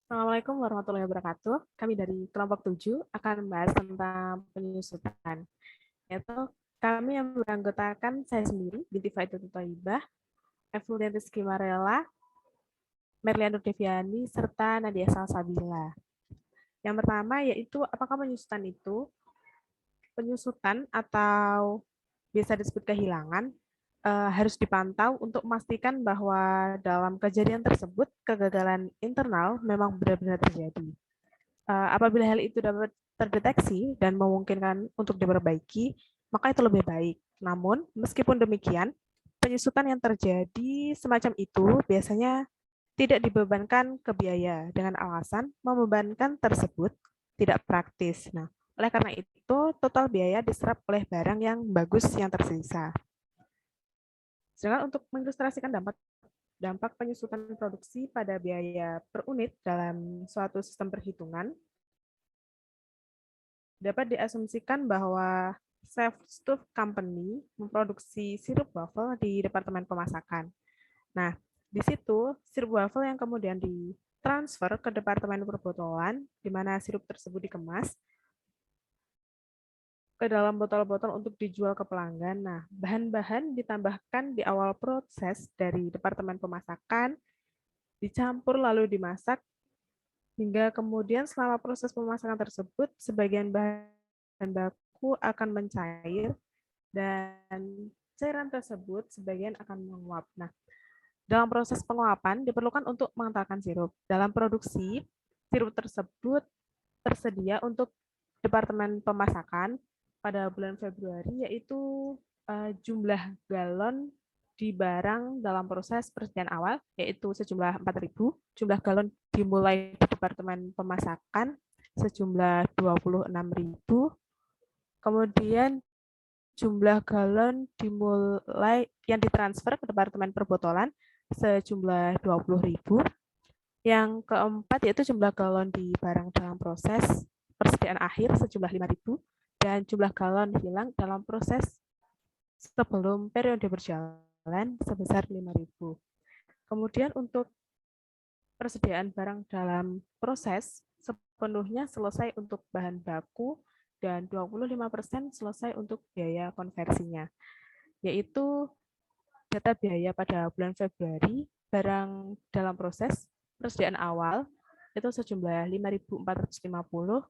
Assalamualaikum warahmatullahi wabarakatuh. Kami dari kelompok 7 akan membahas tentang penyusutan. Yaitu kami yang beranggotakan saya sendiri, Binti Faidatul Thaibah, Efuliantis Kimarela, Merliana Deviani, serta Nadia Salsabila. Yang pertama yaitu apakah penyusutan atau biasa disebut kehilangan harus dipantau untuk memastikan bahwa dalam kejadian tersebut kegagalan internal memang benar-benar terjadi. Apabila hal itu dapat terdeteksi dan memungkinkan untuk diperbaiki, maka itu lebih baik. Namun, meskipun demikian, penyusutan yang terjadi semacam itu biasanya tidak dibebankan ke biaya dengan alasan membebankan tersebut tidak praktis. Nah, oleh karena itu, total biaya diserap oleh barang yang bagus yang tersisa. Sedangkan untuk mengilustrasikan dampak penyusutan produksi pada biaya per unit dalam suatu sistem perhitungan, dapat diasumsikan bahwa Chef Company memproduksi sirup waffle di departemen pemasakan. Nah, di situ sirup waffle yang kemudian ditransfer ke departemen perbotolan, di mana sirup tersebut dikemas ke dalam botol-botol untuk dijual ke pelanggan. Nah, bahan-bahan ditambahkan di awal proses dari departemen pemasakan, dicampur lalu dimasak, hingga kemudian selama proses pemasakan tersebut, sebagian bahan baku akan mencair dan cairan tersebut sebagian akan menguap. Nah, dalam proses penguapan diperlukan untuk mengentalkan sirup. Dalam produksi, sirup tersebut tersedia untuk departemen pemasakan pada bulan Februari, yaitu jumlah galon di barang dalam proses persediaan awal, yaitu sejumlah 4.000, jumlah galon dimulai di departemen pemasakan sejumlah 26.000, kemudian jumlah galon dimulai yang ditransfer ke departemen perbotolan sejumlah 20.000. Yang keempat yaitu jumlah galon di barang dalam proses persediaan akhir sejumlah 5.000 dan jumlah galon hilang dalam proses sebelum periode berjalan sebesar 5.000. Kemudian untuk persediaan barang dalam proses sepenuhnya selesai untuk bahan baku dan 25% selesai untuk biaya konversinya, yaitu data biaya pada bulan Februari, barang dalam proses persediaan awal itu sejumlah 5.450,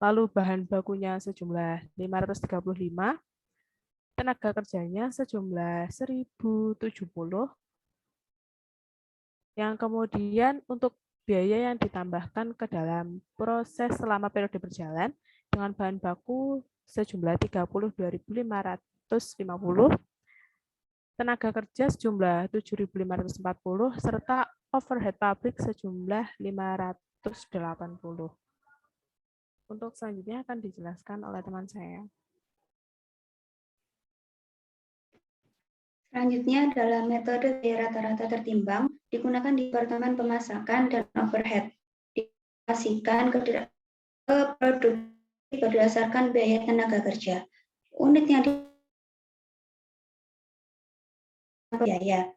lalu bahan bakunya sejumlah 535, tenaga kerjanya sejumlah 1.070, yang kemudian untuk biaya yang ditambahkan ke dalam proses selama periode berjalan dengan bahan baku sejumlah 32.550, tenaga kerja sejumlah 7.540, serta overhead pabrik sejumlah 580. Untuk selanjutnya akan dijelaskan oleh teman saya. Selanjutnya adalah metode biaya rata-rata tertimbang digunakan di departemen pemasakan dan overhead. Diaplikasikan ke produksi berdasarkan biaya tenaga kerja. Unit yang biaya.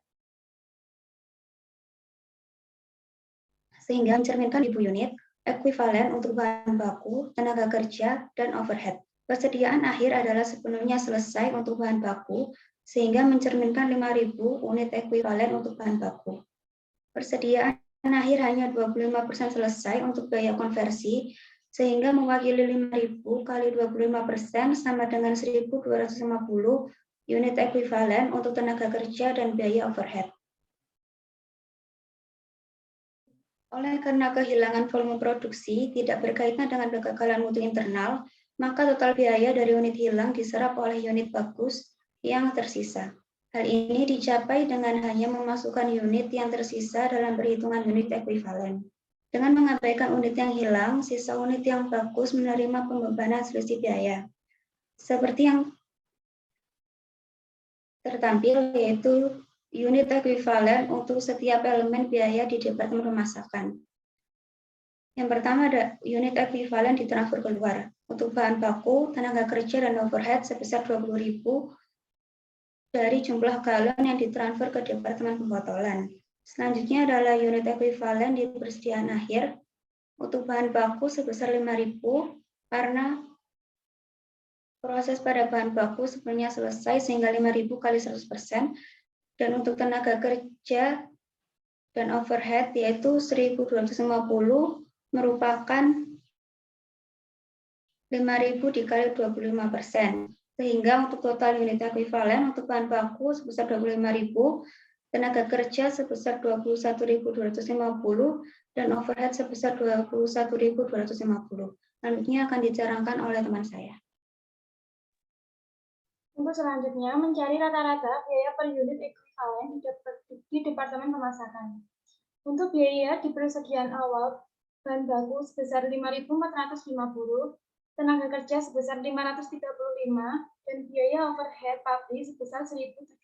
Sehingga mencerminkan 1.000 unit ekuivalen untuk bahan baku, tenaga kerja, dan overhead. Persediaan akhir adalah sepenuhnya selesai untuk bahan baku, sehingga mencerminkan 5.000 unit ekuivalen untuk bahan baku. Persediaan akhir hanya 25% selesai untuk biaya konversi, sehingga mewakili 5.000 kali 25% sama dengan 1.250 unit ekuivalen untuk tenaga kerja dan biaya overhead. Oleh karena kehilangan volume produksi tidak berkaitan dengan kegagalan mutu internal, maka total biaya dari unit hilang diserap oleh unit bagus yang tersisa. Hal ini dicapai dengan hanya memasukkan unit yang tersisa dalam perhitungan unit ekuivalen. Dengan mengabaikan unit yang hilang, sisa unit yang bagus menerima pembebanan selisih biaya. Seperti yang tertampil, yaitu unit ekuivalen untuk setiap elemen biaya di departemen pemasakan. Yang pertama ada unit ekuivalen ditransfer keluar. Untuk bahan baku, tenaga kerja, dan overhead sebesar 20.000 dari jumlah galon yang ditransfer ke departemen pembotolan. Selanjutnya adalah unit ekuivalen di persediaan akhir. Untuk bahan baku sebesar 5.000 karena proses pada bahan baku sebenarnya selesai sehingga 5.000 kali 100%. Dan untuk tenaga kerja dan overhead yaitu 1.250 merupakan 5.000 dikali 25%. Sehingga untuk total unit ekuivalen untuk bahan baku sebesar 25.000, tenaga kerja sebesar 21.250, dan overhead sebesar 21.250. Selanjutnya akan dicarangkan oleh teman saya. Untuk selanjutnya, mencari rata-rata biaya per unit ekuivalen di Departemen Pemasakan. Untuk biaya di persediaan awal, bahan baku sebesar 5.450, tenaga kerja sebesar 535, dan biaya overhead pabrik sebesar 1.070.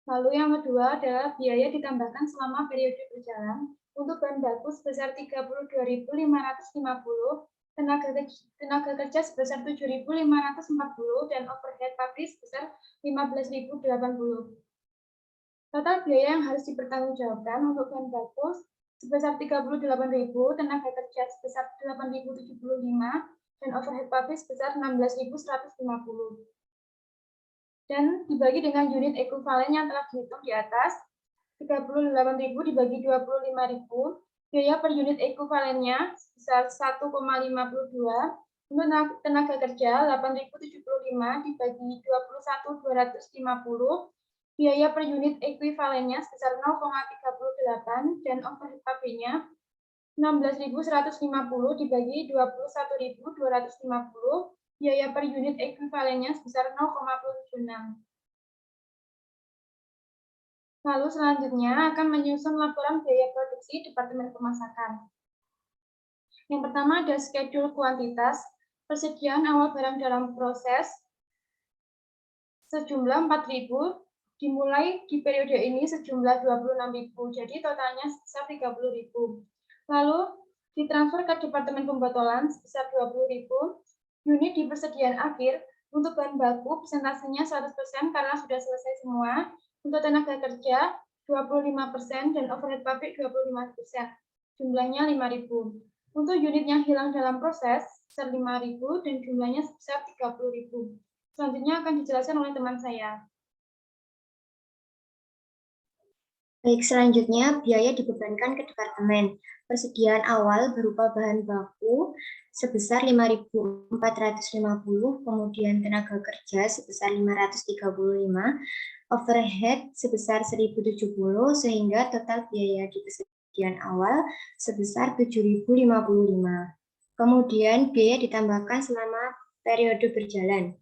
Lalu yang kedua adalah biaya ditambahkan selama periode berjalan. Untuk bahan baku sebesar 32.550, tenaga kerja sebesar 7.540, dan overhead pabrik sebesar 15.080. Total biaya yang harus dipertanggungjawabkan untuk bahan baku sebesar 38.000, tenaga kerja sebesar 8.075, dan overhead pabrik sebesar 16.150. Dan dibagi dengan unit ekuivalen yang telah dihitung di atas, 38.000 dibagi 25.000, biaya per unit ekuivalennya sebesar 1,52, untuk tenaga kerja 8.075 dibagi 21.250, biaya per unit ekuivalennya sebesar 0,38, dan overhead pabrik-nya 16.150 dibagi 21.250, biaya per unit ekuivalennya sebesar 0,76. Lalu selanjutnya akan menyusun laporan biaya produksi Departemen Pemasakan. Yang pertama ada schedule kuantitas, persediaan awal barang dalam proses sejumlah 4.000, dimulai di periode ini sejumlah 26.000, jadi totalnya sebesar 30.000. Lalu ditransfer ke Departemen Pembotolan sebesar 20.000, unit di persediaan akhir, untuk bahan baku persentasenya 100% karena sudah selesai semua, untuk tenaga kerja 25% dan overhead pabrik 25%, jumlahnya 5.000. Untuk unit yang hilang dalam proses sebesar 5.000 dan jumlahnya sebesar 30.000. Selanjutnya akan dijelaskan oleh teman saya. Baik, selanjutnya biaya dibebankan ke departemen. Persediaan awal berupa bahan baku sebesar 5.450, kemudian tenaga kerja sebesar 535, overhead sebesar 1.070, sehingga total biaya di persediaan awal sebesar 7.055. Kemudian biaya ditambahkan selama periode berjalan,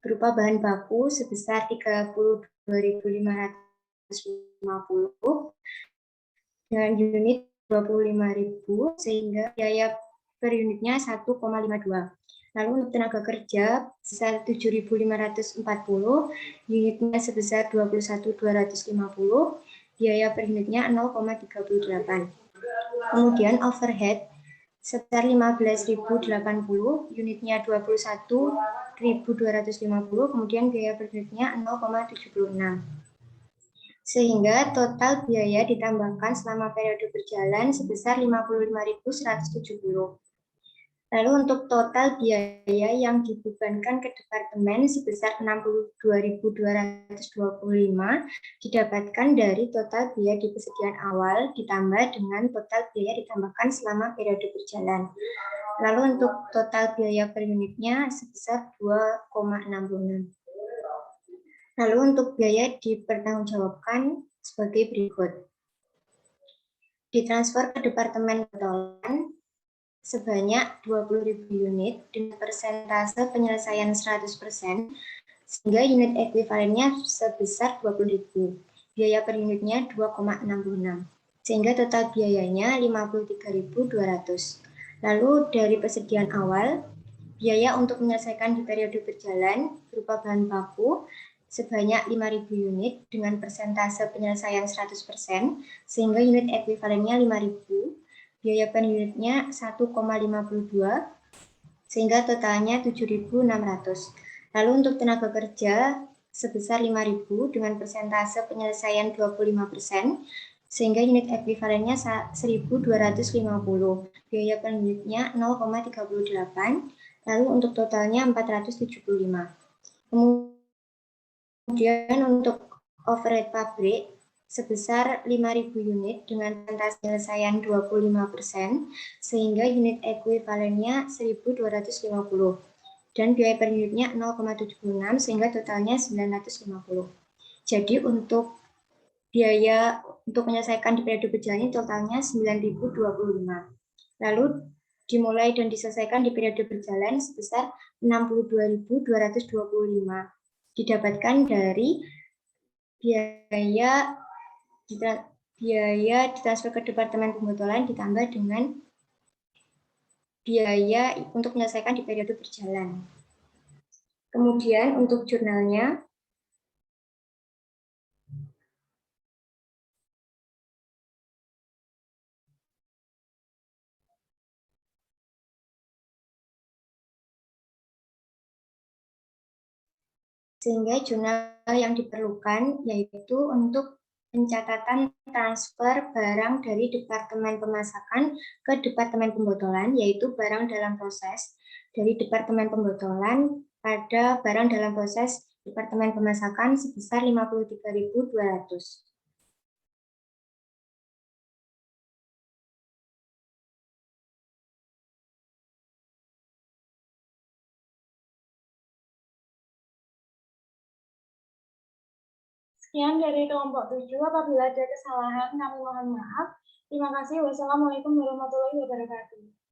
berupa bahan baku sebesar 32.550 dengan unit 25.000 sehingga biaya per unitnya 1,52. Lalu untuk tenaga kerja sebesar 7.540, unitnya sebesar 21.250, biaya per unitnya 0,38. Kemudian overhead sebesar 15.080, unitnya 21.250, kemudian biaya per unitnya 0,76. Sehingga total biaya ditambahkan selama periode berjalan sebesar 55.170. Lalu untuk total biaya yang dibebankan ke departemen sebesar 62.225 didapatkan dari total biaya di persediaan awal ditambah dengan total biaya ditambahkan selama periode berjalan. Lalu untuk total biaya per unitnya sebesar 2,66. Lalu untuk biaya dipertanggungjawabkan sebagai berikut. Ditransfer ke Departemen Pembotolan sebanyak 20.000 unit dengan persentase penyelesaian 100%, sehingga unit ekuivalennya sebesar 20.000. Biaya per unitnya 2,66, sehingga total biayanya 53.200. Lalu dari persediaan awal, biaya untuk menyelesaikan di periode berjalan berupa bahan baku sebanyak 5.000 unit dengan persentase penyelesaian 100%, sehingga unit ekuivalennya 5.000, biaya per unitnya 1,52, sehingga totalnya 7.600. Lalu untuk tenaga kerja sebesar 5.000 dengan persentase penyelesaian 25%, sehingga unit ekuivalennya 1.250. Biaya per unitnya 0,38, lalu untuk totalnya 475. Kemudian untuk overhead pabrik sebesar 5.000 unit dengan persentase penyelesaian 25%, sehingga unit ekuivalennya 1.250. Dan biaya per unitnya 0,76 sehingga totalnya 950. Jadi untuk biaya untuk menyelesaikan di periode berjalan totalnya 9.025. Lalu dimulai dan diselesaikan di periode berjalan sebesar 62.225. Didapatkan dari biaya ditransfer ke Departemen Pembotolan ditambah dengan biaya untuk menyelesaikan di periode berjalan. Kemudian untuk jurnalnya, sehingga jurnal yang diperlukan yaitu untuk pencatatan transfer barang dari Departemen Pemasakan ke Departemen Pembotolan, yaitu barang dalam proses dari Departemen Pembotolan pada barang dalam proses Departemen Pemasakan sebesar 53.200. Sekian dari kelompok 7. Apabila ada kesalahan, kami mohon maaf. Terima kasih. Wassalamualaikum warahmatullahi wabarakatuh.